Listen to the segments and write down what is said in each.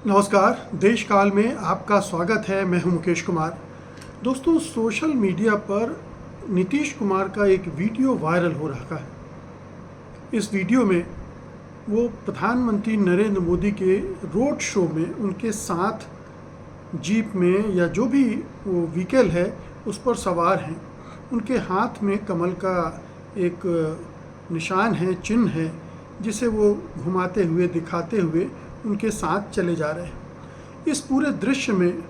नमस्कार। देश काल में आपका स्वागत है। मैं हूं मुकेश कुमार। दोस्तों, सोशल मीडिया पर नीतीश कुमार का एक वीडियो वायरल हो रहा है। इस वीडियो में वो प्रधानमंत्री नरेंद्र मोदी के रोड शो में उनके साथ जीप में या जो भी वो व्हीकल है उस पर सवार हैं। उनके हाथ में कमल का एक निशान है, चिन्ह है, जिसे वो घुमाते हुए दिखाते हुए उनके साथ चले जा रहे हैं। इस पूरे दृश्य में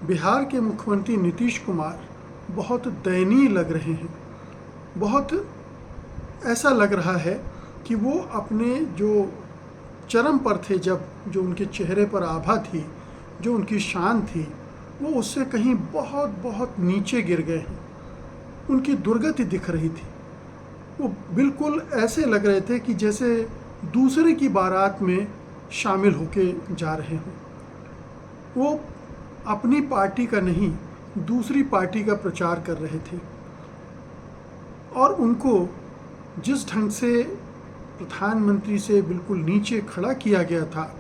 बिहार के मुख्यमंत्री नीतीश कुमार बहुत दयनीय लग रहे हैं। बहुत ऐसा लग रहा है कि वो अपने जो चरम पर थे, जब जो उनके चेहरे पर आभा थी, जो उनकी शान थी, वो उससे कहीं बहुत बहुत नीचे गिर गए हैं। उनकी दुर्गति दिख रही थी। वो बिल्कुल ऐसे लग रहे थे कि जैसे दूसरे की बारात में शामिल होके जा रहे हों। वो अपनी पार्टी का नहीं, दूसरी पार्टी का प्रचार कर रहे थे। और उनको जिस ढंग से प्रधानमंत्री से बिल्कुल नीचे खड़ा किया गया था,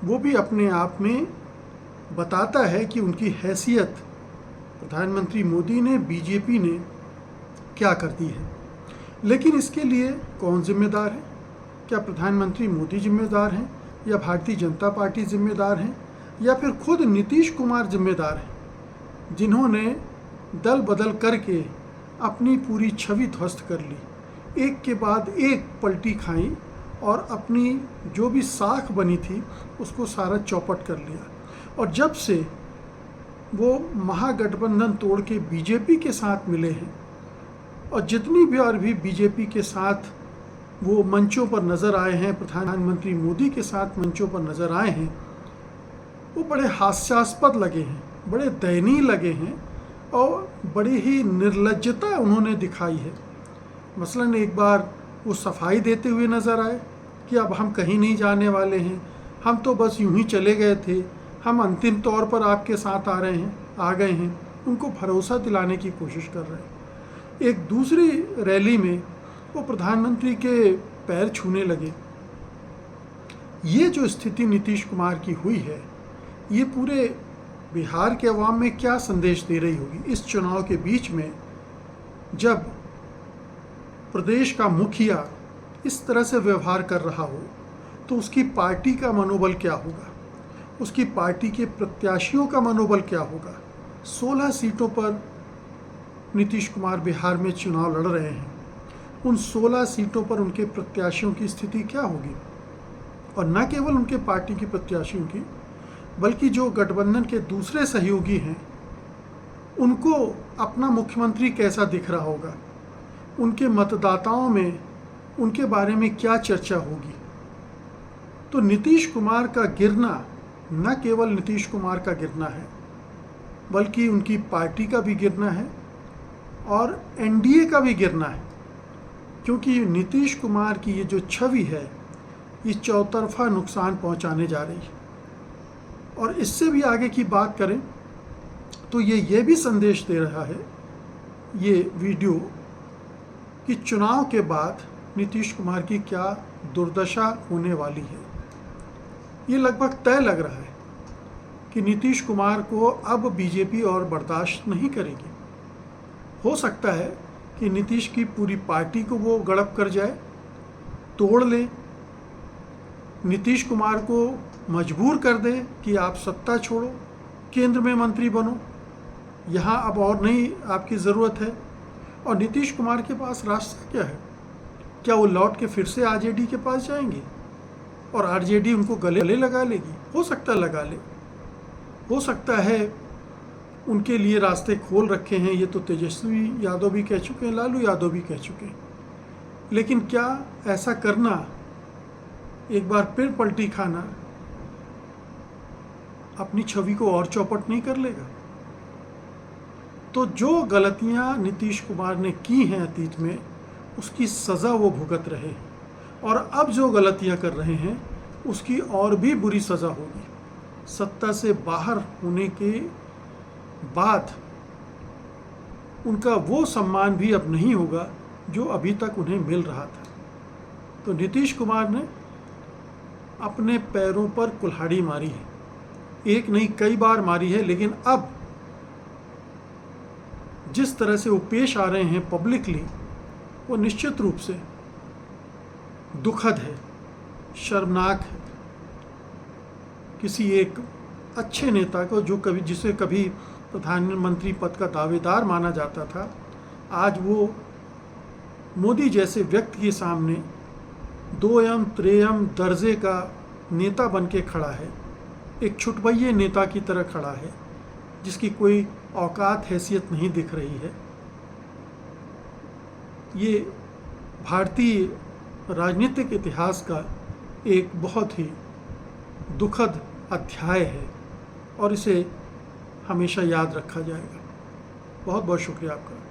वो भी अपने आप में बताता है कि उनकी हैसियत प्रधानमंत्री मोदी ने, बीजेपी ने क्या कर दी है। लेकिन इसके लिए कौन जिम्मेदार है? क्या प्रधानमंत्री मोदी जिम्मेदार हैं, या भारतीय जनता पार्टी जिम्मेदार हैं, या फिर खुद नीतीश कुमार जिम्मेदार हैं, जिन्होंने दल बदल करके अपनी पूरी छवि ध्वस्त कर ली, एक के बाद एक पलटी खाई और अपनी जो भी साख बनी थी उसको सारा चौपट कर लिया। और जब से वो महागठबंधन तोड़ के बीजेपी के साथ मिले हैं, और जितनी भी और भी बीजेपी के साथ वो मंचों पर नज़र आए हैं, प्रधानमंत्री मोदी के साथ मंचों पर नज़र आए हैं, वो बड़े हास्यास्पद लगे हैं, बड़े दयनीय लगे हैं, और बड़ी ही निर्लज्जता उन्होंने दिखाई है। मसलन एक बार वो सफाई देते हुए नज़र आए कि अब हम कहीं नहीं जाने वाले हैं, हम तो बस यूं ही चले गए थे, हम अंतिम तौर पर आपके साथ आ गए हैं। उनको भरोसा दिलाने की कोशिश कर रहे हैं। एक दूसरी रैली में वो प्रधानमंत्री के पैर छूने लगे। ये जो स्थिति नीतीश कुमार की हुई है, ये पूरे बिहार के अवाम में क्या संदेश दे रही होगी इस चुनाव के बीच में, जब प्रदेश का मुखिया इस तरह से व्यवहार कर रहा हो, तो उसकी पार्टी का मनोबल क्या होगा, उसकी पार्टी के प्रत्याशियों का मनोबल क्या होगा। 16 सीटों पर नीतीश कुमार बिहार में चुनाव लड़ रहे हैं। उन 16 सीटों पर उनके प्रत्याशियों की स्थिति क्या होगी, और न केवल उनके पार्टी के प्रत्याशियों की, बल्कि जो गठबंधन के दूसरे सहयोगी हैं, उनको अपना मुख्यमंत्री कैसा दिख रहा होगा, उनके मतदाताओं में उनके बारे में क्या चर्चा होगी। तो नीतीश कुमार का गिरना न केवल नीतीश कुमार का गिरना है, बल्कि उनकी पार्टी का भी गिरना है और एनडीए का भी गिरना है। क्योंकि नीतीश कुमार की ये जो छवि है, ये चौतरफा नुकसान पहुंचाने जा रही है। और इससे भी आगे की बात करें तो ये भी संदेश दे रहा है ये वीडियो, कि चुनाव के बाद नीतीश कुमार की क्या दुर्दशा होने वाली है। ये लगभग तय लग रहा है कि नीतीश कुमार को अब बीजेपी और बर्दाश्त नहीं करेगी। हो सकता है कि नीतीश की पूरी पार्टी को वो गड़प कर जाए, तोड़ ले, नीतीश कुमार को मजबूर कर दे कि आप सत्ता छोड़ो, केंद्र में मंत्री बनो, यहाँ अब और नहीं आपकी ज़रूरत है। और नीतीश कुमार के पास रास्ता क्या है? क्या वो लौट के फिर से आरजेडी के पास जाएंगे और आरजेडी उनको गले लगा लेगी? हो सकता है लगा ले, हो सकता है उनके लिए रास्ते खोल रखे हैं। ये तो तेजस्वी यादव भी कह चुके हैं, लालू यादव भी कह चुके हैं। लेकिन क्या ऐसा करना, एक बार फिर पलटी खाना, अपनी छवि को और चौपट नहीं कर लेगा? तो जो गलतियां नीतीश कुमार ने की हैं अतीत में, उसकी सज़ा वो भुगत रहे हैं, और अब जो गलतियां कर रहे हैं उसकी और भी बुरी सज़ा होगी। सत्ता से बाहर होने के बाद उनका वो सम्मान भी अब नहीं होगा जो अभी तक उन्हें मिल रहा था। तो नीतीश कुमार ने अपने पैरों पर कुल्हाड़ी मारी है, एक नहीं कई बार मारी है, लेकिन अब जिस तरह से वो पेश आ रहे हैं पब्लिकली, वो निश्चित रूप से दुखद है, शर्मनाक है। किसी एक अच्छे नेता को जिसे कभी प्रधानमंत्री पद का दावेदार माना जाता था, आज वो मोदी जैसे व्यक्ति के सामने दोयम त्रेयम दर्जे का नेता बन के खड़ा है, एक छुटभइये नेता की तरह खड़ा है, जिसकी कोई औकात हैसियत नहीं दिख रही है। ये भारतीय राजनीतिक इतिहास का एक बहुत ही दुखद अध्याय है और इसे हमेशा याद रखा जाएगा। बहुत बहुत शुक्रिया आपका।